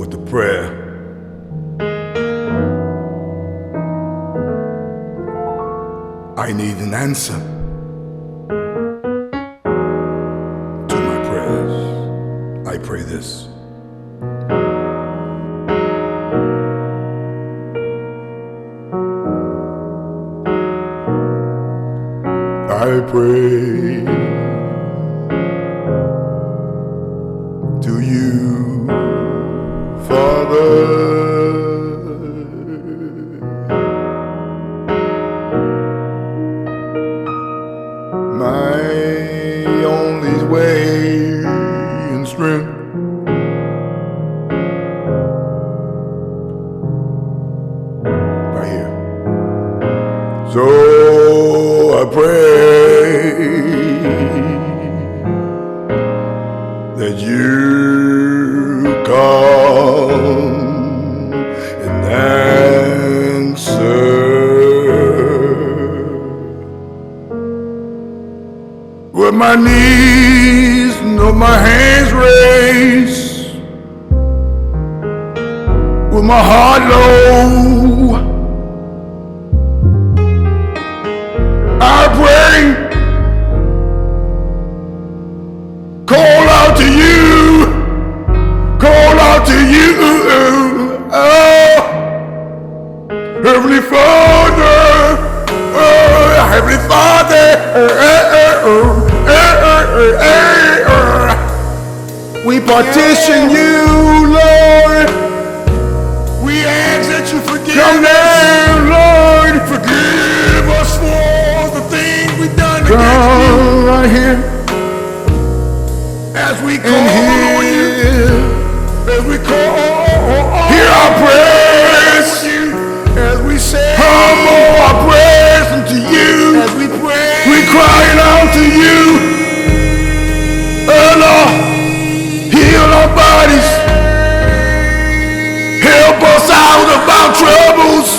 with the prayer. I need an answer to my prayers. I pray this. I pray to you, Father. My only way and strength, right here. So I pray that you come and answer. With my knees, no, my hands raised, with my heart low, I pray, call out to you, call out to you, oh, Heavenly Father, oh, Heavenly Father, we petition you, Lord. We ask that you forgive us, Lord. Forgive us for the things we've done against you. Right here. As we call on you, as we call, hear our prayers. As we say, humble our prayers unto you. As we pray, we crying out to you. Oh Lord, heal our bodies. Help us out of our troubles.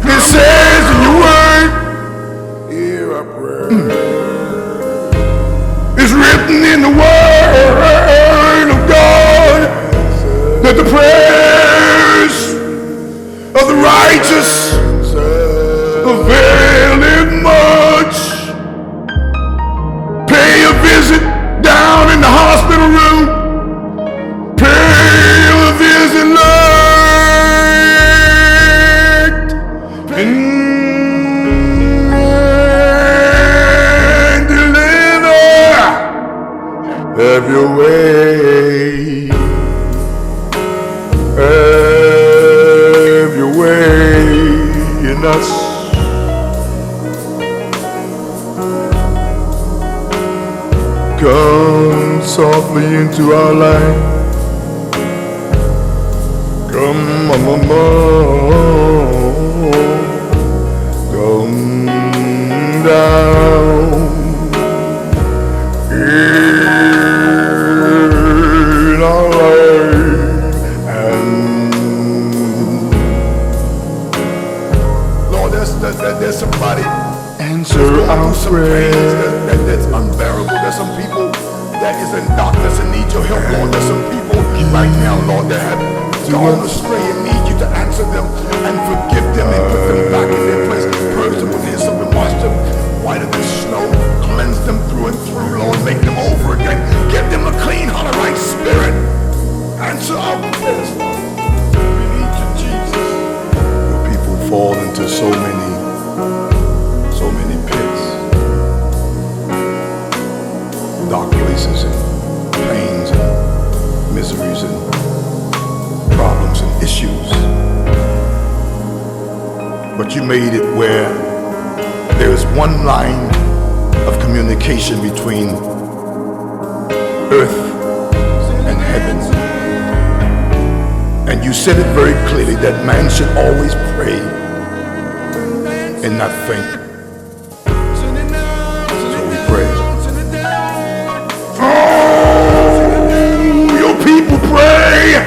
It says in your word, hear our prayer. It's written in the word of God that the prayers of the righteous availeth much. Pay a visit down in the hospital room. Pay a visit, Lord, and deliver. Have your way. Have your way in us. Come softly into our life. Come, come down in our life, and Lord, there's somebody answer our prayers that's unbearable. There's some people that is in darkness and need your help, Lord. There's some people right now, Lord, that have gone astray and need you to answer them and forgive them and put them back in their place. Purge them with hyssop and wash them whiter than snow. Cleanse them through and through, Lord. Make them over again. Give them a clean heart, a right spirit. Answer our prayers, Lord. We need you, Jesus. Your people fall into so many pits, dark places and pains and miseries and problems and issues. But you made it where there is one line of communication between earth and heaven. And you said it very clearly that man should always pray and not faint. So we pray. Oh, your people pray.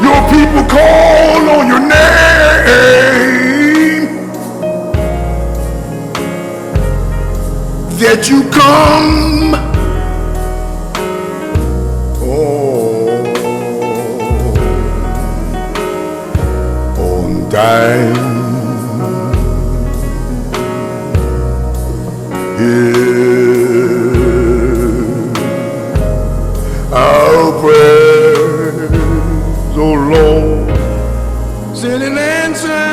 Your people call on your name. That you come. Oh. time. Hear our prayers, oh Lord. Send an answer.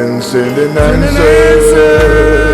And send an answer.